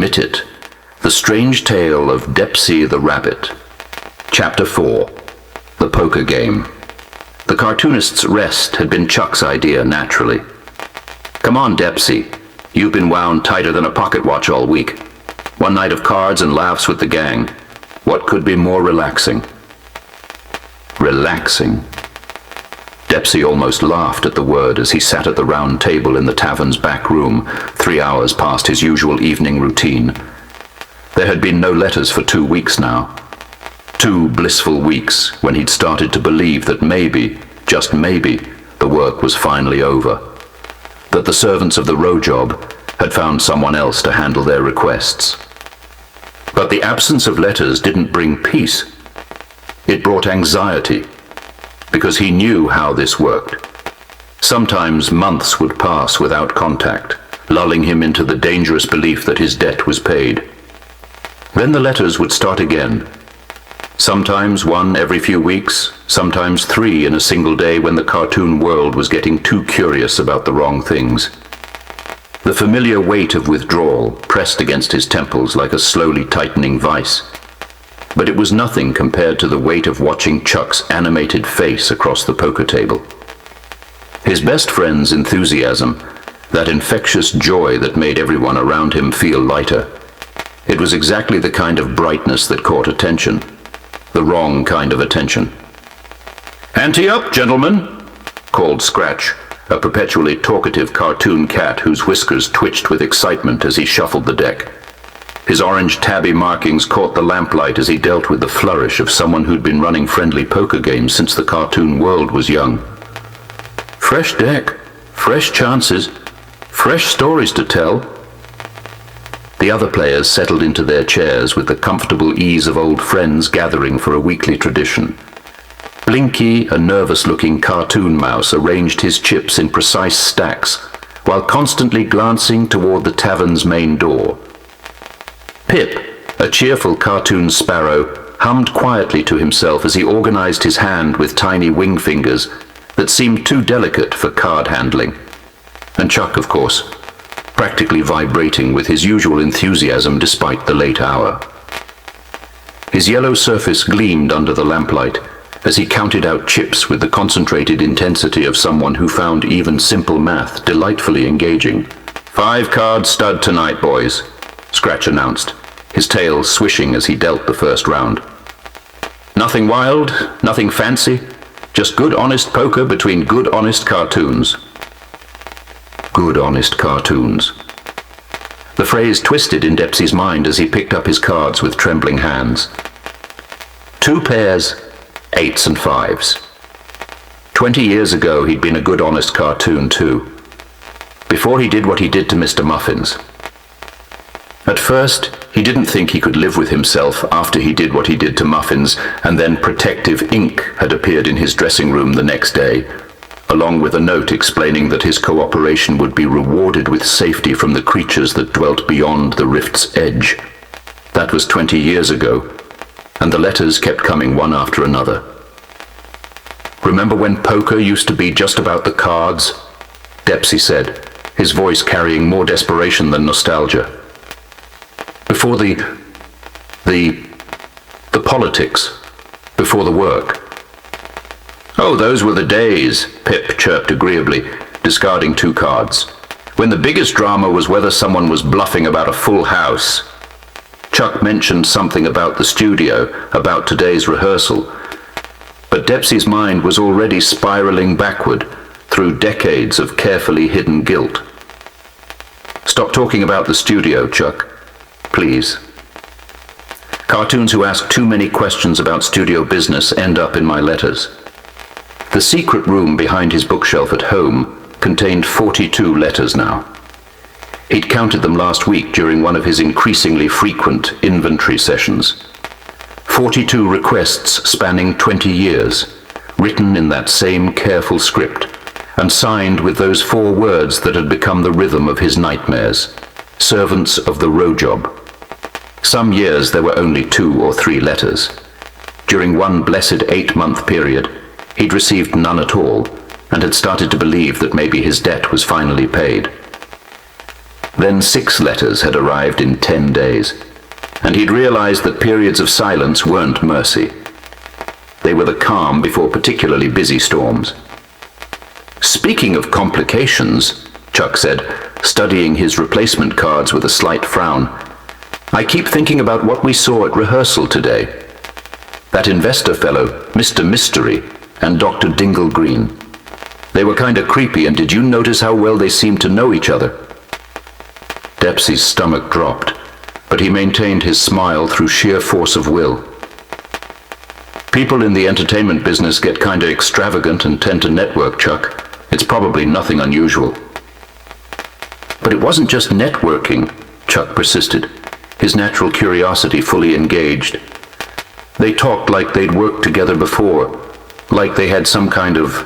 Spit It, The Strange Tale of Depsey the Rabbit. Chapter 4, The Poker Game. The cartoonist's rest had been Chuck's idea, naturally. Come on, Depsey. You've been wound tighter than a pocket watch all week. One night of cards and laughs with the gang. What could be more relaxing? Relaxing. Depsey almost laughed at the word as he sat at the round table in the tavern's back room, 3 hours past his usual evening routine. There had been no letters for 2 weeks now. 2 blissful weeks when he'd started to believe that maybe, just maybe, the work was finally over. That the servants of the row job had found someone else to handle their requests. But the absence of letters didn't bring peace. It brought anxiety, because he knew how this worked. Sometimes months would pass without contact, lulling him into the dangerous belief that his debt was paid. Then the letters would start again. Sometimes 1 every few weeks, sometimes 3 in a single day when the cartoon world was getting too curious about the wrong things. The familiar weight of withdrawal pressed against his temples like a slowly tightening vice. But it was nothing compared to the weight of watching Chuck's animated face across the poker table. His best friend's enthusiasm, that infectious joy that made everyone around him feel lighter. It was exactly the kind of brightness that caught attention. The wrong kind of attention. "Ante up, gentlemen," called Scratch, a perpetually talkative cartoon cat whose whiskers twitched with excitement as he shuffled the deck. His orange tabby markings caught the lamplight as he dealt with the flourish of someone who'd been running friendly poker games since the cartoon world was young. Fresh deck, fresh chances, fresh stories to tell. The other players settled into their chairs with the comfortable ease of old friends gathering for a weekly tradition. Blinky, a nervous-looking cartoon mouse, arranged his chips in precise stacks, while constantly glancing toward the tavern's main door. Pip, a cheerful cartoon sparrow, hummed quietly to himself as he organized his hand with tiny wing fingers that seemed too delicate for card handling. And Chuck, of course, practically vibrating with his usual enthusiasm despite the late hour. His yellow surface gleamed under the lamplight as he counted out chips with the concentrated intensity of someone who found even simple math delightfully engaging. 5 card stud tonight, boys, Scratch announced, his tail swishing as he dealt the first round. Nothing wild, nothing fancy, just good honest poker between good honest cartoons. Good honest cartoons. The phrase twisted in Depsey's mind as he picked up his cards with trembling hands. 2 pairs, 8s and 5s. 20 years ago he'd been a good honest cartoon too. Before he did what he did to Mr. Muffins. At first, he didn't think he could live with himself after he did what he did to Muffins, and then protective ink had appeared in his dressing room the next day, along with a note explaining that his cooperation would be rewarded with safety from the creatures that dwelt beyond the rift's edge. That was 20 years ago, and the letters kept coming one after another. "Remember when poker used to be just about the cards?" Depsey said, his voice carrying more desperation than nostalgia. Before the politics, before the work. "Oh, those were the days," Pip chirped agreeably, discarding 2 cards. "When the biggest drama was whether someone was bluffing about a full house." Chuck mentioned something about the studio, about today's rehearsal, but Depsey's mind was already spiraling backward through decades of carefully hidden guilt. "Stop talking about the studio, Chuck. Please. Cartoons who ask too many questions about studio business end up in my letters." The secret room behind his bookshelf at home contained 42 letters now. He'd counted them last week during one of his increasingly frequent inventory sessions. 42 requests spanning 20 years, written in that same careful script, and signed with those 4 words that had become the rhythm of his nightmares: servants of the row job. Some years there were only 2 or 3 letters. During one blessed 8-month period, he'd received none at all, and had started to believe that maybe his debt was finally paid. Then 6 letters had arrived in 10 days, and he'd realized that periods of silence weren't mercy. They were the calm before particularly busy storms. "Speaking of complications," Chuck said, studying his replacement cards with a slight frown, "I keep thinking about what we saw at rehearsal today. That investor fellow, Mr. Mystery, and Dr. Dingle Green. They were kind of creepy, and did you notice how well they seemed to know each other?" Depsey's stomach dropped, but he maintained his smile through sheer force of will. "People in the entertainment business get kind of extravagant and tend to network, Chuck. It's probably nothing unusual." "But it wasn't just networking," Chuck persisted, his natural curiosity fully engaged. "They talked like they'd worked together before, like they had some kind of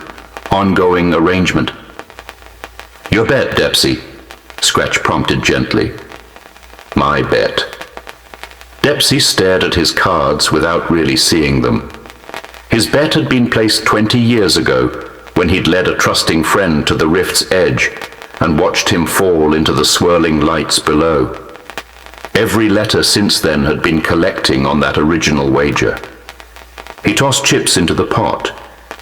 ongoing arrangement." "Your bet, Depsey," Scratch prompted gently. "My bet." Depsey stared at his cards without really seeing them. His bet had been placed 20 years ago, when he'd led a trusting friend to the rift's edge and watched him fall into the swirling lights below. Every letter since then had been collecting on that original wager. He tossed chips into the pot,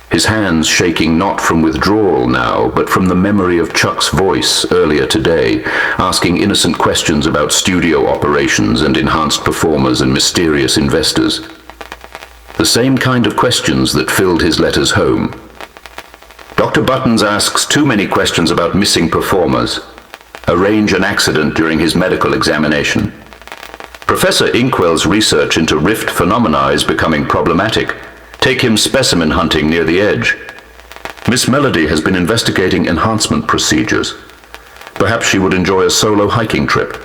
his hands shaking not from withdrawal now, but from the memory of Chuck's voice earlier today, asking innocent questions about studio operations and enhanced performers and mysterious investors. The same kind of questions that filled his letters home. "Dr. Buttons asks too many questions about missing performers. Arrange an accident during his medical examination. Professor Inkwell's research into rift phenomena is becoming problematic. Take him specimen hunting near the edge. Miss Melody has been investigating enhancement procedures. Perhaps she would enjoy a solo hiking trip."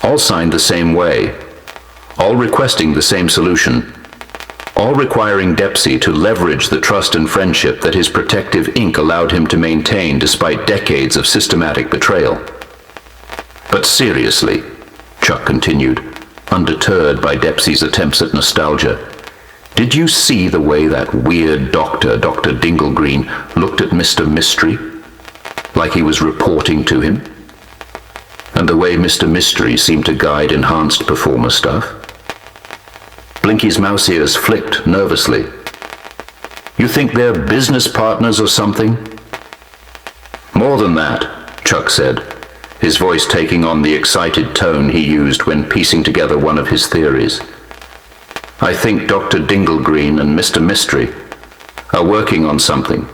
All signed the same way, all requesting the same solution, all requiring Depsey to leverage the trust and friendship that his protective ink allowed him to maintain despite decades of systematic betrayal. "But seriously," Chuck continued, undeterred by Depsey's attempts at nostalgia, "did you see the way that weird doctor, Dr. Dinglegreen, looked at Mr. Mystery? Like he was reporting to him? And the way Mr. Mystery seemed to guide enhanced performer stuff?" Blinky's mouse ears flicked nervously. "You think they're business partners or something?" "More than that," Chuck said, his voice taking on the excited tone he used when piecing together one of his theories. "I think Dr. Dinglegreen and Mr. Mystery are working on something.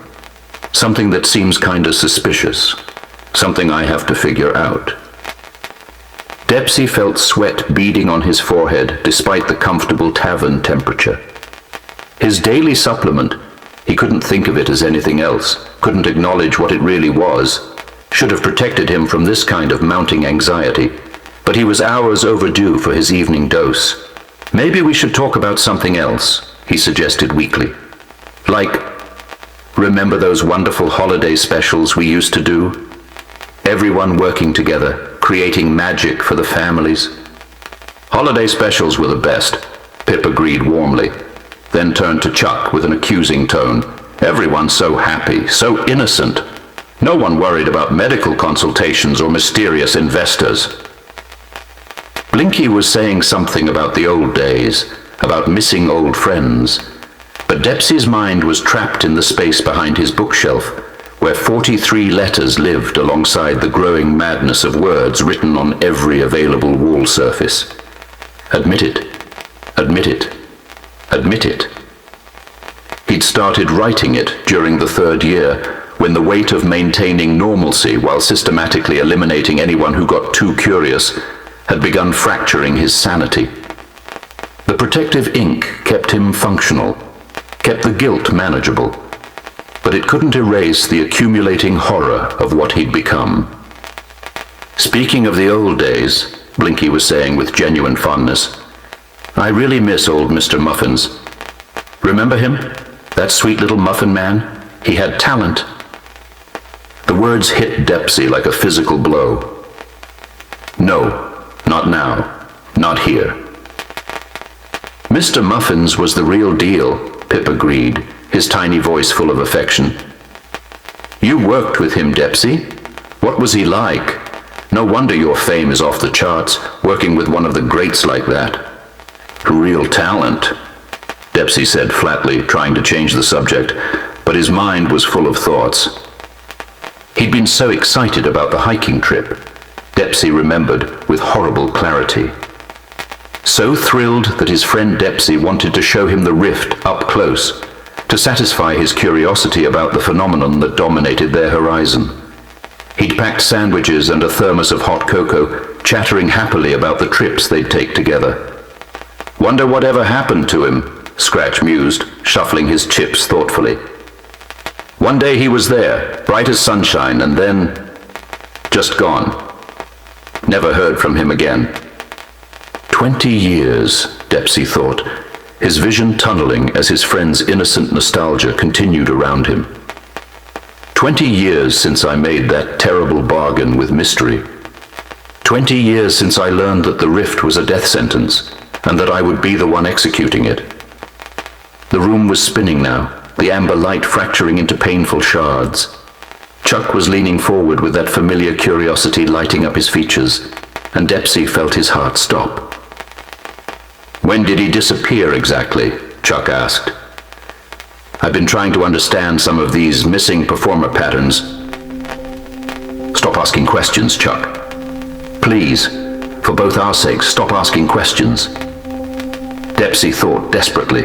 Something that seems kinda suspicious. Something I have to figure out." Depsey felt sweat beading on his forehead despite the comfortable tavern temperature. His daily supplement, he couldn't think of it as anything else, couldn't acknowledge what it really was, should have protected him from this kind of mounting anxiety, but he was hours overdue for his evening dose. "Maybe we should talk about something else," he suggested weakly. "Like, remember those wonderful holiday specials we used to do? Everyone working together, creating magic for the families." "Holiday specials were the best," Pip agreed warmly, then turned to Chuck with an accusing tone. "Everyone's so happy, so innocent. No one worried about medical consultations or mysterious investors." Blinky was saying something about the old days, about missing old friends, but Depsey's mind was trapped in the space behind his bookshelf, where 43 letters lived alongside the growing madness of words written on every available wall surface. Admit it, admit it, admit it. He'd started writing it during the 3rd year, when the weight of maintaining normalcy while systematically eliminating anyone who got too curious had begun fracturing his sanity. The protective ink kept him functional, kept the guilt manageable, but it couldn't erase the accumulating horror of what he'd become. "Speaking of the old days," Blinky was saying with genuine fondness, "I really miss old Mr. Muffins. Remember him? That sweet little muffin man? He had talent." The words hit Depsey like a physical blow. "No, not now. Not here." "Mr. Muffins was the real deal," Pip agreed, his tiny voice full of affection. "You worked with him, Depsey. What was he like? No wonder your fame is off the charts, working with one of the greats like that. Real talent, Depsey said flatly, trying to change the subject, but his mind was full of thoughts. He'd been so excited about the hiking trip, Depsey remembered with horrible clarity. So thrilled that his friend Depsey wanted to show him the rift up close, to satisfy his curiosity about the phenomenon that dominated their horizon. He'd packed sandwiches and a thermos of hot cocoa, chattering happily about the trips they'd take together. Wonder whatever happened to him, Scratch mused, shuffling his chips thoughtfully. One day he was there, bright as sunshine, and then just gone. Never heard from him again. 20 years, Depsey thought, his vision tunneling as his friend's innocent nostalgia continued around him. 20 years since I made that terrible bargain with Mystery. 20 years since I learned that the rift was a death sentence, and that I would be the one executing it. The room was spinning now, the amber light fracturing into painful shards. Chuck was leaning forward with that familiar curiosity lighting up his features, and Depsey felt his heart stop. When did he disappear exactly? Chuck asked. I've been trying to understand some of these missing performer patterns. Stop asking questions, Chuck. Please, for both our sakes, stop asking questions. Depsey thought desperately,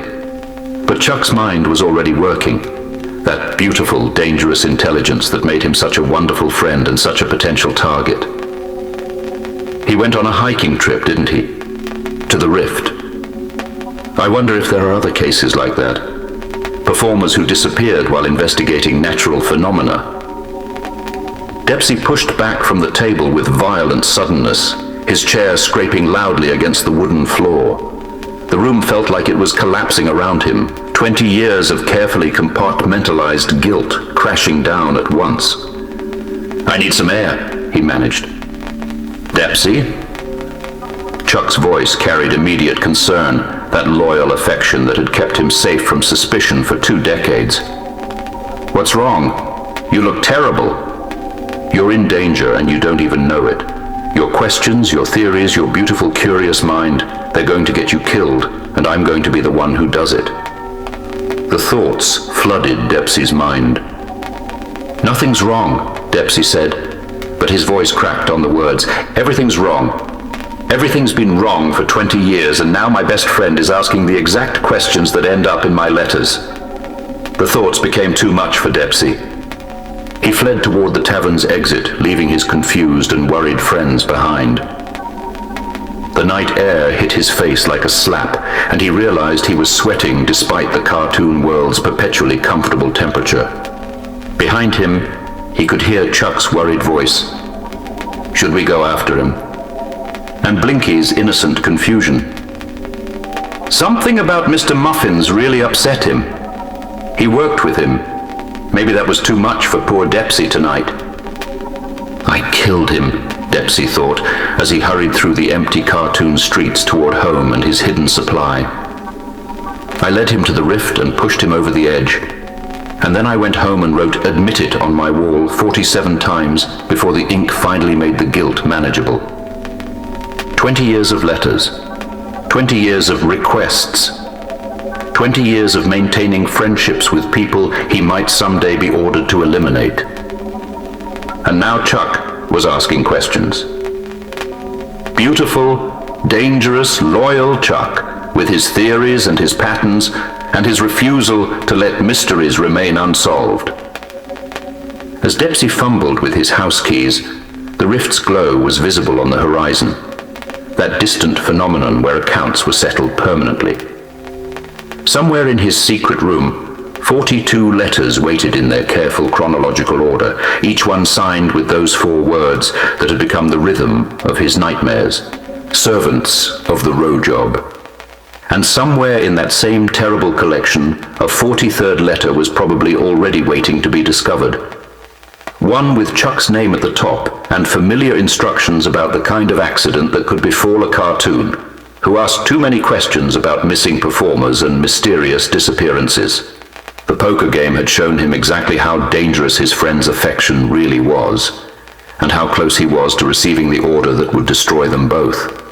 but Chuck's mind was already working. That beautiful, dangerous intelligence that made him such a wonderful friend and such a potential target. He went on a hiking trip, didn't he? To the rift. I wonder if there are other cases like that. Performers who disappeared while investigating natural phenomena. Depsey pushed back from the table with violent suddenness, his chair scraping loudly against the wooden floor. The room felt like it was collapsing around him, 20 years of carefully compartmentalized guilt crashing down at once. I need some air, he managed. Depsey? Chuck's voice carried immediate concern, that loyal affection that had kept him safe from suspicion for 2 decades. What's wrong? You look terrible. You're in danger and you don't even know it. Your questions, your theories, your beautiful, curious mind, they're going to get you killed, and I'm going to be the one who does it. The thoughts flooded Depsey's mind. Nothing's wrong, Depsey said, but his voice cracked on the words. Everything's wrong. Everything's been wrong for 20 years, and now my best friend is asking the exact questions that end up in my letters. The thoughts became too much for Depsey. He fled toward the tavern's exit, leaving his confused and worried friends behind. The night air hit his face like a slap, and he realized he was sweating despite the cartoon world's perpetually comfortable temperature. Behind him, he could hear Chuck's worried voice. Should we go after him? And Blinky's innocent confusion. Something about Mr. Muffins really upset him. He worked with him. Maybe that was too much for poor Depsey tonight. I killed him, Depsey thought, as he hurried through the empty cartoon streets toward home and his hidden supply. I led him to the rift and pushed him over the edge, and then I went home and wrote "Admit it" on my wall 47 times before the ink finally made the guilt manageable. 20 years of letters, 20 years of requests, 20 years of maintaining friendships with people he might someday be ordered to eliminate. And now Chuck was asking questions. Beautiful, dangerous, loyal Chuck, with his theories and his patterns, and his refusal to let mysteries remain unsolved. As Depsey fumbled with his house keys, the rift's glow was visible on the horizon, that distant phenomenon where accounts were settled permanently. Somewhere in his secret room, 42 letters waited in their careful chronological order, each one signed with those 4 words that had become the rhythm of his nightmares. Servants of the row job. And somewhere in that same terrible collection, a 43rd letter was probably already waiting to be discovered. One with Chuck's name at the top and familiar instructions about the kind of accident that could befall a cartoon who asked too many questions about missing performers and mysterious disappearances. The poker game had shown him exactly how dangerous his friend's affection really was. and how close he was to receiving the order that would destroy them both.